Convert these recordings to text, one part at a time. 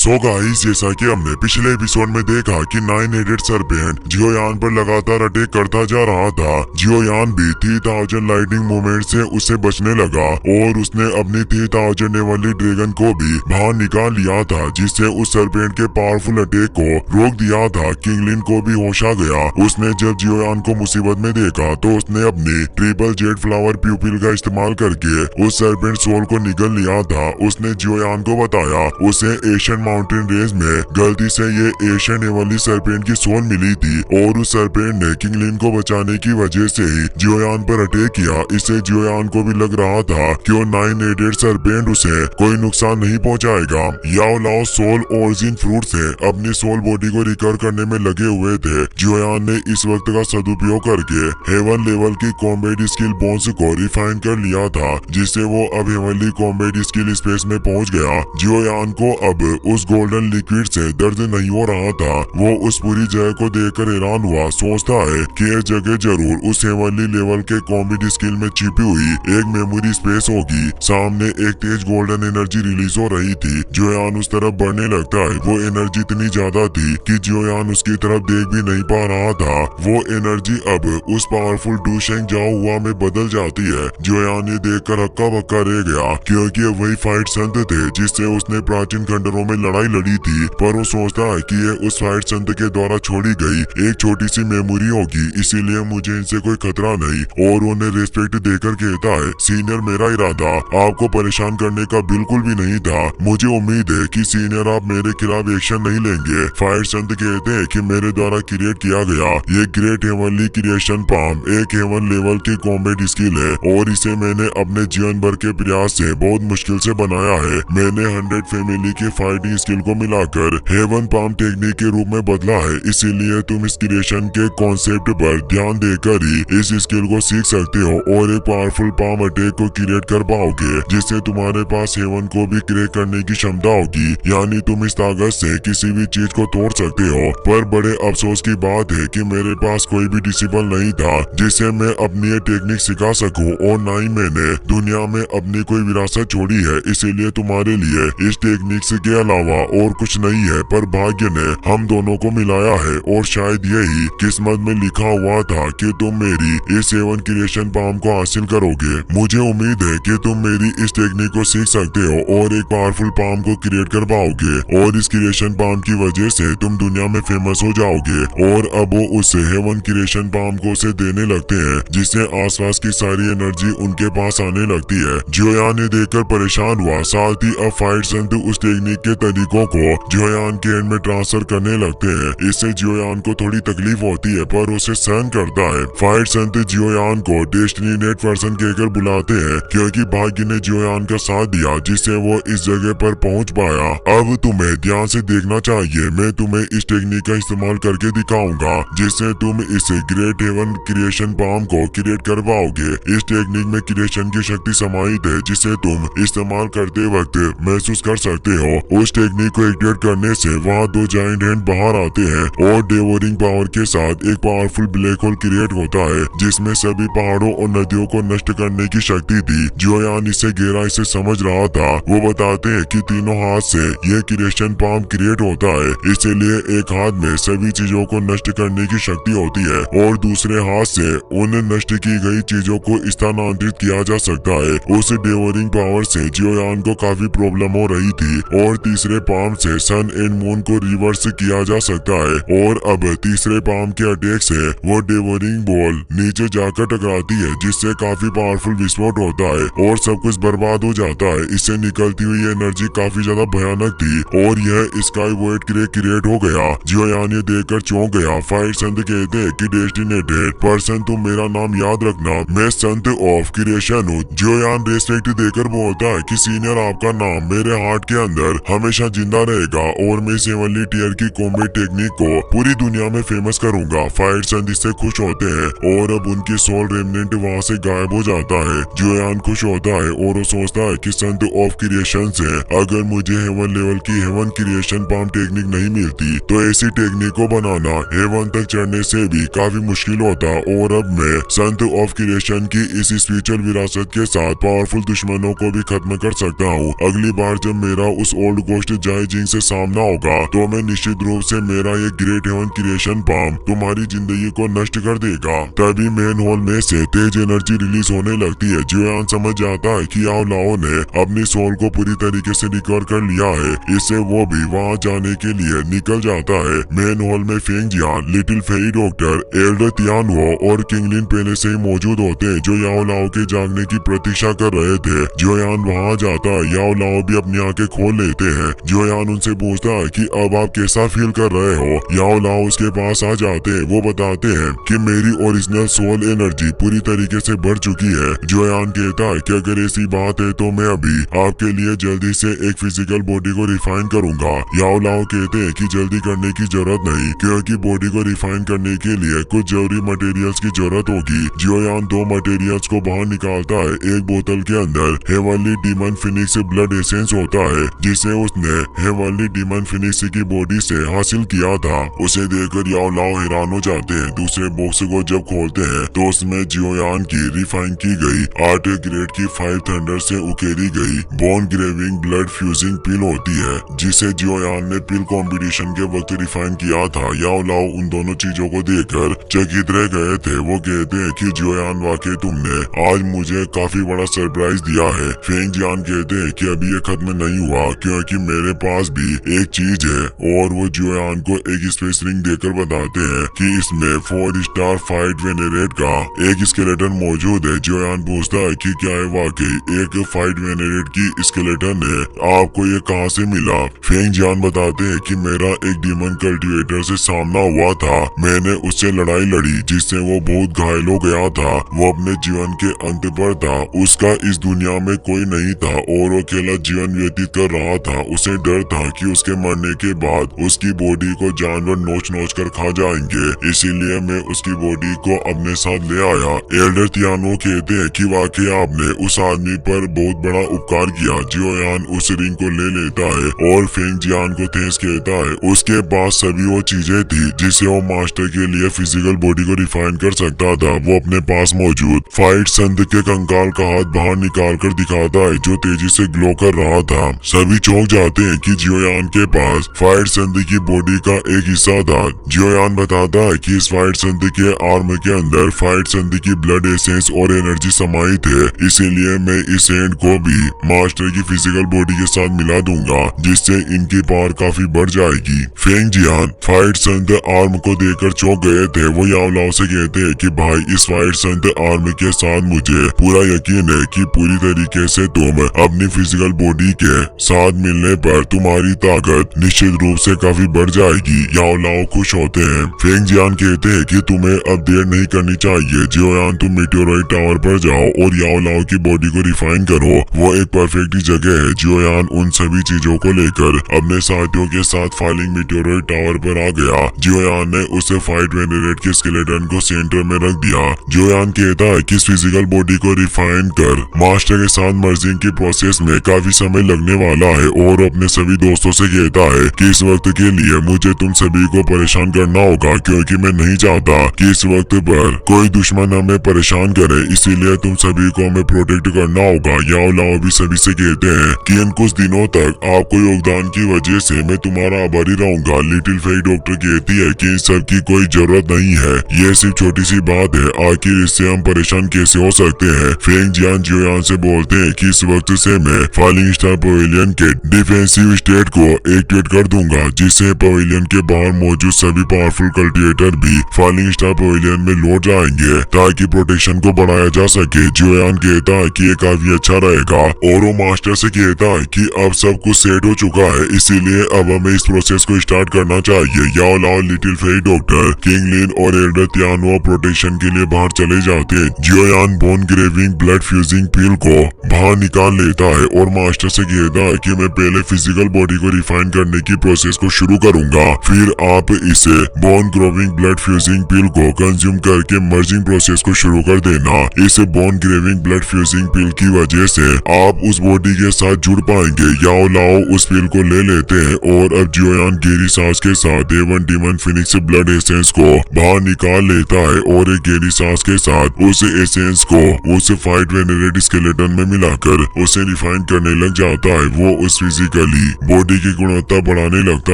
So guys, जैसा कि हमने पिछले एपिसोड में देखा कि 9-8 सरपेंट जियोयान पर लगातार अटैक करता जा रहा था। जियोयान भी 3000 लाइटनिंग मूवमेंट से उससे बचने लगा और उसने अपनी 3000 वाली ड्रैगन को भी बाहर निकाल लिया था, जिससे उस सरपेंट के पावरफुल अटैक को रोक दिया था। किंगलिन को भी होश आ गया। उसने जब जियोयान को मुसीबत में देखा तो उसने अपनी ट्रिपल जेड फ्लावर प्यूपिल का इस्तेमाल करके उस सरपेंट सोल को निगल लिया था। उसने जियोयान को बताया उसे एशियन माउंटेन रेंज में गलती से ये एशियन वाली सरपेंट की सोल मिली थी और उस सरपेंट ने किंगलिन को बचाने की वजह से ही जियोयान पर अटैक किया। इससे जियोयान को भी लग रहा था कि वो 9-8 सरपेंट उसे कोई नुकसान नहीं पहुंचाएगा। याओ लाओ सोल ओरिजिन फ्रूट से अपनी सोल बॉडी को रिकवर करने में लगे हुए थे। जियोयान ने इस वक्त का सदुपयोग करके हेवन लेवल की कॉम्बैट स्किल बोन्स को रिफाइन कर लिया था, जिससे वो अब हेवनली कॉम्बैट स्किल स्पेस में पहुंच गया। जियोयान को अब उस गोल्डन लिक्विड से दर्द नहीं हो रहा था। वो उस पूरी जगह को देखकर हैरान हुआ। सोचता है कि यह जगह जरूर उस हेवनली लेवल के कॉम्बैट स्किल में छिपी हुई एक मेमोरी स्पेस होगी। सामने एक तेज गोल्डन एनर्जी रिलीज हो रही थी। जियोयान उस तरफ बढ़ने लगता है। वो एनर्जी इतनी ज्यादा थी कि जियोयान उसकी तरफ देख भी नहीं पा रहा था। वो एनर्जी अब उस पावरफुल डूशेंग जाओ हुआ में बदल जाती है। जियोयान ये देखकर हक्का बक्का रह गया, क्योंकि वही फाइट संत थे जिससे उसने प्राचीन खंडरों में लड़ाई लड़ी थी। पर वो सोचता है कि ये उस फाइट संत के द्वारा छोड़ी गई एक छोटी सी मेमोरी होगी, इसीलिए मुझे इनसे कोई खतरा नहीं। और उन्हें रेस्पेक्ट देकर कहता है, सीनियर, मेरा इरादा आपको परेशान करने का बिल्कुल भी नहीं था। मुझे उम्मीद है कि सीनियर आप मेरे खिलाफ एक्शन नहीं लेंगे। फाइट संत कहते हैं कि मेरे द्वारा क्रिएट किया गया ये ग्रेट हेवनली क्रिएशन पाम एक हेवन लेवल की कॉम्बैट स्किल है और इसे मैंने अपने जीवन भर के प्रयास से बहुत मुश्किल से बनाया है। मैंने 100 फैमिली की फाइटिंग स्किल को मिलाकर हेवन पाम टेक्निक के रूप में बदला है, इसीलिए तुम इस क्रिएशन के कॉन्सेप्ट पर ध्यान देकर ही इस स्किल को सीख सकते हो और एक पावरफुल पाम अटैक को क्रिएट कर पाओगे, जिससे तुम्हारे पास हेवन को भी क्रिएट करने की क्षमता होगी। यानी तुम इस ताकत से किसी भी चीज को तोड़ सकते हो। पर बड़े अफसोस की बात है कि मेरे पास कोई भी डिसिबल नहीं था जिससे मैं अपनी ये टेक्निक सिखा सकूं, और न ही मैंने दुनिया में अपनी कोई विरासत छोड़ी है। इसीलिए तुम्हारे लिए इस टेक्निक के अलावा और कुछ नहीं है। पर भाग्य ने हम दोनों को मिलाया है और शायद यही किस्मत में लिखा हुआ था कि तुम मेरी इस हेवन क्रिएशन पाम को हासिल करोगे। मुझे उम्मीद है कि तुम मेरी इस टेक्निक को सीख सकते हो और एक पावरफुल पाम को क्रिएट कर पाओगे, और इस क्रिएशन पाम की वजह से तुम दुनिया में फेमस हो जाओगे। और अब वो उस हेवन क्रिएशन पाम को उसे देने लगते हैं, जिससे आसपास की सारी एनर्जी उनके पास आने लगती है। जियोयान ने देखकर परेशान हुआ। साथ ही अब फाइट संत उस टेक्निक के तरीकों को जियोयान के एंड में ट्रांसफर करने लगते हैं। इससे जियोयान को थोड़ी तकलीफ होती है, पर उसे सहन करता है। फाइट संत जियोयान को डेस्टिनी नेट पर्सन कहकर बुलाते हैं, क्योंकि भाग्य ने जियोयान का साथ दिया, जिससे वो इस जगह पर पहुंच पाया। अब तुम्हें ध्यान से देखना चाहिए। मैं तुम्हें इस टेक्निक का इस्तेमाल करके दिखाऊंगा, जिससे तुम इस ग्रेट हेवन क्रिएशन पाम को क्रिएट कर पाओगे। इस टेक्निक में क्रिएशन की शक्ति समाहित है, जिसे तुम इस्तेमाल करते वक्त महसूस कर सकते हो। उस टेक्निक को एक्टिवेट करने से वहाँ 2 जायंट हैंड बाहर आते हैं और डेवोरिंग पावर के साथ एक पावरफुल ब्लैक होल क्रिएट होता है, जिसमें सभी पहाड़ों और नदियों को नष्ट करने की शक्ति थी। जियोयान इसे गहराई से समझ रहा था। वो बताते हैं कि तीनों हाथ से यह क्रिएशन पाम क्रिएट होता है, इसीलिए एक हाथ में सभी चीजों को नष्ट करने की शक्ति होती है और दूसरे हाथ से उन नष्ट की गई चीजों को स्थानांतरित किया जा सकता है। उस डेवोरिंग पावर से जियोयान को काफी प्रॉब्लम हो रही थी, और तीसरे पाम से सन एंड मून को रिवर्स किया जा सकता है। और अब तीसरे पाम के अटैक से वो डेवोरिंग बॉल नीचे जाकर टकराती है, जिससे काफी पावरफुल विस्फोट होता है और सब कुछ बर्बाद हो जाता है। इससे निकलती हुई एनर्जी काफी ज्यादा भयानक थी और यह स्काई वॉइड क्रिएट हो गया। जियोयान ये देखकर चौंक गया। फाइट संत कहते हैं कि डेस्टिनेटेड पर्सन, तुम मेरा नाम याद रखना, मैं संत ऑफ क्रिएशन हूँ। जियोयान रेस्पेक्ट देकर बोलता है कि सीनियर, आपका नाम मेरे हार्ट के अंदर हमेशा जिंदा रहेगा और मैं इस हेवनली टियर की कॉम्बैट टेक्निक को पूरी दुनिया में फेमस करूंगा। फाइट संत इससे खुश होते हैं और अब उनकी सोल रेमिनेंट वहाँ से गायब हो जाता है। जियोयान खुश होता है और वो सोचता है कि संत ऑफ क्रिएशन से अगर मुझे हेवन लेवल की हेवन क्रिएशन पाम टेक्निक नहीं मिलती तो ऐसी टेक्निक को बनाना हेवन तक चढ़ने से भी काफी मुश्किल होता। और अब मैं संत ऑफ क्रिएशन की इस स्पिरिचुअल विरासत के साथ पावरफुल दुश्मनों को भी खत्म कर सकता हूँ। अगली बार जब मेरा उस ओल्ड गोस्ट मास्टर जाय जिंग से सामना होगा तो मैं निश्चित रूप से मेरा ये ग्रेट हेवन क्रिएशन पाम तुम्हारी जिंदगी को नष्ट कर देगा। तभी मेन हॉल में से तेज एनर्जी रिलीज होने लगती है। जियोयान समझ जाता है कि याओ लाओ ने अपनी सोल को पूरी तरीके से रिकवर कर लिया है, इससे वो भी वहाँ जाने के लिए निकल जाता है। मेन हॉल में फेंग जियान, लिटिल फेरी डॉक्टर, एल्डर तियानवो और किंगलिन पहले से ही मौजूद होते हैं जो याओ लाओ के जागने की प्रतीक्षा कर रहे थे। जियोयान वहाँ जाता है, याओ लाओ भी अपनी आंखें खोल लेते हैं। जियोयान उनसे पूछता है कि अब आप कैसा फील कर रहे हो। याओ लाओ उसके पास आ जाते हैं। वो बताते हैं कि मेरी ओरिजिनल सोल एनर्जी पूरी तरीके से बढ़ चुकी है। जियोयान कहता है कि अगर ऐसी बात है तो मैं अभी आपके लिए जल्दी से एक फिजिकल बॉडी को रिफाइन करूंगा। याओ लाओ कहते हैं कि जल्दी करने की जरूरत नहीं, क्योंकि बॉडी को रिफाइन करने के लिए कुछ जरूरी मटेरियल्स की जरूरत होगी। जियोयान 2 मटेरियल्स को बाहर निकालता है। एक बोतल के अंदर heavenly demon phoenix blood essence होता है जिसे उसने हेवनली डीमन फिनिक्स की बॉडी से हासिल किया था। उसे देखकर याओ लाओ हैरान हो जाते हैं। दूसरे बॉक्स को जब खोलते हैं तो उसमें जियोयान की रिफाइन की गई 8 ग्रेड की 5 थंडर से उकेरी गई बोन ग्रेविंग ब्लड फ्यूजिंग पिल होती है, जिसे जियोयान ने पिल कंपटीशन के वक्त रिफाइन किया था। याओ लाओ उन दोनों चीजों को देखकर चकित रह गए थे। वो कहते हैं कि जियोयान वाकई तुमने आज मुझे काफी बड़ा सरप्राइज दिया है। फेंग जियान कहते हैं कि अभी ये खत्म नहीं हुआ, क्योंकि मेरे पास भी एक चीज है, और वो जियोयान को एक स्पेस रिंग देकर बताते हैं कि इसमें 4 स्टार फाइट वेनेरेट का एक स्केलेटन मौजूद है। जियोयान पूछता है कि क्या है वाकई एक फाइट वेनेरेट की स्केलेटन है, आपको ये कहां से मिला। फेंग जियान बताते हैं कि मेरा एक डीमन कल्टिवेटर से सामना हुआ था, मैंने उससे लड़ाई लड़ी जिससे वो बहुत घायल हो गया था। वो अपने जीवन के अंत पर था, उसका इस दुनिया में कोई नहीं था और वो अकेला जीवन व्यतीत कर रहा था। उसे डर था कि उसके मरने के बाद उसकी बॉडी को जानवर नोच नोच कर खा जाएंगे, इसीलिए मैं उसकी बॉडी को अपने साथ ले आया। एल्डर तियानो कहते हैं कि वाकई आपने उस आदमी पर बहुत बड़ा उपकार किया। जियोयान उस रिंग को ले लेता है और फेंग जियान को थैंक्स कहता है। उसके पास सभी वो चीजें थी जिसे वो मास्टर के लिए फिजिकल बॉडी को रिफाइन कर सकता था। वो अपने पास मौजूद फाइट संत के कंकाल का हाथ बाहर निकाल कर दिखाता है जो तेजी से ग्लो कर रहा था। सभी चौंक जाते हैं कि जियोयान के पास फाइट संत की बॉडी का एक हिस्सा था। जियोयान बताता है कि इस फाइट संत के आर्म के अंदर फाइट संत की ब्लड एसेंस और एनर्जी समाहित है, इसीलिए मैं इस एंड को भी मास्टर की फिजिकल बॉडी के साथ मिला दूंगा, जिससे इनकी पावर काफी बढ़ जाएगी। फेंग जियान फाइट संत आर्म को देखकर चौंक गए थे। वो याओ लाओ से कहते हैं कि भाई इस फाइट संत आर्म के साथ मुझे पूरा यकीन है कि पूरी तरीके से तुम अपनी फिजिकल बॉडी के साथ मिलने पर तुम्हारी ताकत निश्चित रूप से काफी बढ़ जाएगी। याओ लाओ खुश होते हैं। फेंग जियान कहते हैं कि तुम्हें अब देर नहीं करनी चाहिए। जियोयान तुम मेटेओराइट टावर पर जाओ और याओ लाओ की बॉडी को रिफाइन करो, वो एक परफेक्ट जगह है। जियोयान उन सभी चीजों को लेकर अपने साथियों के साथ फालिंग मेटेओराइट टावर पर आ गया। जियोयान ने उसे फाइट वेनेरेट के स्केलेटन को सेंटर में रख दिया। जियोयान कहता है कि इस फिजिकल बॉडी को रिफाइन कर मास्टर के साथ मर्जिंग की प्रोसेस में काफी समय लगने वाला है, और अपने सभी दोस्तों से कहता है कि इस वक्त के लिए मुझे तुम सभी को परेशान करना होगा, क्योंकि मैं नहीं चाहता कि इस वक्त पर कोई दुश्मन हमें परेशान करे, इसीलिए तुम सभी को हमें प्रोटेक्ट करना होगा। याओ लाओ भी सभी से कहते हैं कि इन कुछ दिनों तक आपको योगदान की वजह से मैं तुम्हारा आभारी रहूंगा। लिटिल फेरी डॉक्टर कहती है कि इन सब की कोई जरूरत नहीं है, ये सिर्फ छोटी सी बात है, आखिर इससे हम परेशान कैसे हो सकते हैं। फेंग जियान जियोयान से बोलते हैं कि इस वक्त से मैं फॉलिंग स्टार पवेलियन के डिफेंसिव स्टेट को एक्टिवेट कर दूंगा, जिससे पवेलियन के बाहर मौजूद सभी पावरफुल कल्टिवेटर भी फॉलिंग स्टार पवेलियन में लौट जाएंगे ताकि प्रोटेक्शन को बढ़ाया जा सके। जियोयान कहता है कि ये काफी अच्छा रहेगा, और वो मास्टर से कहता है कि अब सब कुछ सेट हो चुका है, इसीलिए अब हमें इस प्रोसेस को स्टार्ट करना चाहिए। याओ लाओ, लिटिल फेरी डॉक्टर, किंगलिन और एल्डर तियानो प्रोटेक्शन के लिए बाहर चले जाते हैं। जियोयान बोन ग्रेविंग ब्लड फ्यूजिंग पिल को बाहर निकाल लेता है और मास्टर से कहता है कि मैं पहले फिजिकल बॉडी को रिफाइन करने की प्रोसेस को शुरू करूंगा, फिर आप इसे बोन ग्रोविंग ब्लड फ्यूजिंग पिल को कंज्यूम करके मर्जिंग प्रोसेस को शुरू कर देना। इस बोन ग्रेविंग ब्लड फ्यूजिंग पिल की वजह से आप उस बॉडी के साथ जुड़ पाएंगे। याओ लाओ उस पिल को ले लेते हैं और अब जियोयान गहरी सांस के साथ एवन डीमन फिनिक्स ब्लड एसेंस को बाहर निकाल लेता है और एक गहरी सांस के साथ उस एसेंस को उस फाइट वेनेरेट स्केलेटन में मिलाकर उसे रिफाइन करने लग जाता है। वो उस फिजिकल ऑटोमेटिकली बॉडी की गुणवत्ता बढ़ाने लगता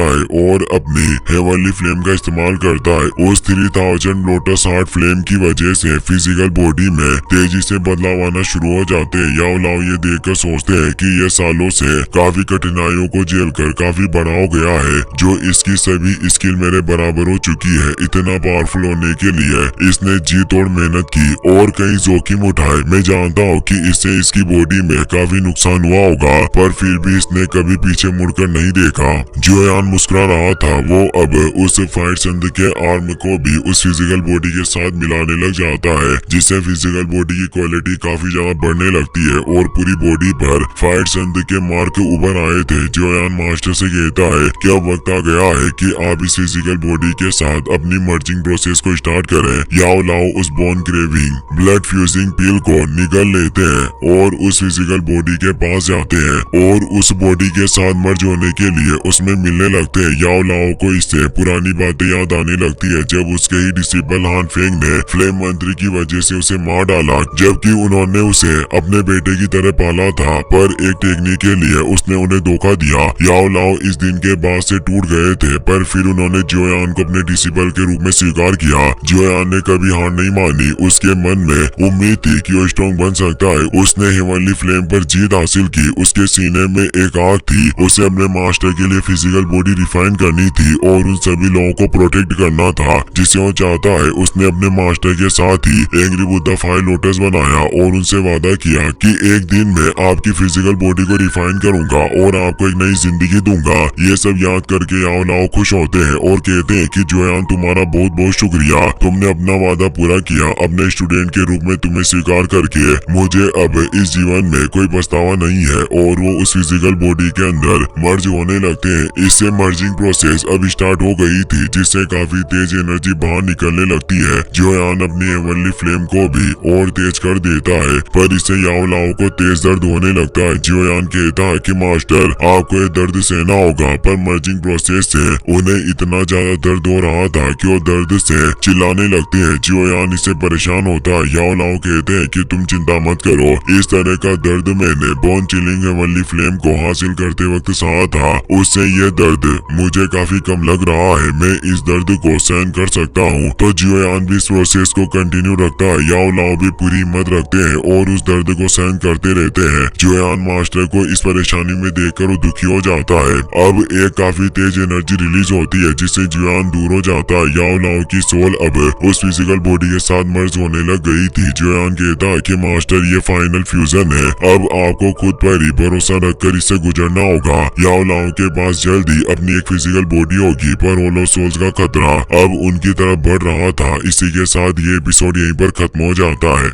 है और अपनी हेवनली फ्लेम का इस्तेमाल करता है। उस 3000 लोटस हार्ट फ्लेम की वजह से फिजिकल बॉडी में तेजी से बदलाव आना शुरू हो जाते हैं। याओ लाओ ये देखकर सोचते हैं कि ये सालों से काफी कठिनाइयों को झेल कर काफी बड़ा हो गया है, जो इसकी सभी स्किल मेरे बराबर हो चुकी है। इतना पावरफुल होने के लिए इसने जी तोड़ मेहनत की और कई जोखिम उठाए। मैं जानता हूँ कि इससे इसकी बॉडी में काफी नुकसान हुआ होगा, पर फिर भी इसने कभी पीछे मुड़कर नहीं देखा। जियोयान मुस्कुरा रहा था। वो अब उस फाइट संध के आर्म को भी उस फिजिकल बॉडी के साथ मिलाने लग जाता है, जिससे फिजिकल बॉडी की क्वालिटी काफी ज्यादा बढ़ने लगती है और पूरी बॉडी पर फाइट संध के मार्क उभर आए थे। जियोयान मास्टर से कहता है कि अब वक्त आ गया है कि आप इस फिजिकल बॉडी के साथ अपनी मर्जिंग प्रोसेस को स्टार्ट करें। याओ लाओ उस बोन क्रेविंग ब्लड फ्यूजिंग पिल को निगल लेते हैं और उस फिजिकल बॉडी के पास जाते हैं और उस बॉडी के साथ मर्ज होने के लिए उसमें मिलने लगते हैं। याओ लाओ को इससे पुरानी बातें याद आने लगती है, जब उसके ही डिसिपल हान फेंग ने फ्लेम मंत्री की वजह से उसे मार डाला, जबकि उन्होंने उसे अपने बेटे की तरह पाला था, पर एक टेक्निक के लिए उसने उन्हें धोखा दिया। याओ लाओ इस दिन के बाद से टूट गए थे, पर फिर उन्होंने जियोयान को अपने डिसिपल के रूप में स्वीकार किया। जियोयान ने कभी हार नहीं मानी। उसके मन में उम्मीद थी कि वो स्ट्रॉन्ग बन सकता है। उसने हेवनली फ्लेम पर जीत हासिल की। उसके सीने में एक आग थी। उसे अपने मास्टर के लिए फिजिकल बॉडी रिफाइन करनी थी और उन सभी लोगों को प्रोटेक्ट करना था जिसे वो चाहता है। उसने अपने मास्टर के साथ ही एंग्री बुद्धा 5 लोटस बनाया और उनसे वादा किया कि एक दिन में आपकी फिजिकल बॉडी को रिफाइन करूंगा और आपको एक नई जिंदगी दूंगा। ये सब याद करके याओ लाओ खुश होते हैं और कहते हैं कि जियोयान तुम्हारा बहुत बहुत शुक्रिया, तुमने अपना वादा पूरा किया। अपने स्टूडेंट के रूप में तुम्हें स्वीकार करके मुझे अब इस जीवन में कोई पछतावा नहीं है। और वो उस फिजिकल बॉडी के अंदर मर्ज होने लगते हैं। इससे मर्जिंग प्रोसेस अब स्टार्ट हो गई थी, जिससे काफी तेज एनर्जी बाहर निकलने लगती है। जियोयान अपनी हेवनली फ्लेम को भी और तेज कर देता है, पर इससे याओ लाओ को तेज दर्द होने लगता है। जियोयान कहता है कि मास्टर आपको ये दर्द सहना होगा, पर मर्जिंग प्रोसेस से उन्हें इतना ज्यादा दर्द हो रहा था कि वो दर्द से चिल्लाने लगते हैं। जियोयान इससे परेशान होता है। याओ लाओ कहते हैं कि तुम चिंता मत करो, इस तरह का दर्द मैंने बोन चिलिंग हेवनली फ्लेम को हासिल करते वक्त सहा था, उससे ये दर्द मुझे काफी कम लग रहा है। मैं इस दर्द को सहन कर सकता हूँ। तो जियोयान भी इस प्रोसेस को कंटिन्यू रखता है। याओ लाओ भी पूरी हिम्मत रखते हैं और उस दर्द को सहन करते रहते हैं। जियोयान मास्टर को इस परेशानी में देखकर वो दुखी हो जाता है। अब एक काफी तेज एनर्जी रिलीज होती है, जिससे जियोयान दूर हो जाता है। याओ लाओ की सोल अब उस फिजिकल बॉडी के साथ मर्ज होने लग गई थी। जियोयान कहता है कि मास्टर ये फाइनल फ्यूजन है, अब आपको खुद पर ही भरोसा रखकर इससे गुजरना होगा। याओ लाओ के पास जल्दी अपनी एक फिजिकल बॉडी होगी, पर होलो सोल्स का खतरा अब उनकी तरफ बढ़ रहा था। इसी के साथ ये एपिसोड यहीं पर खत्म हो जाता है।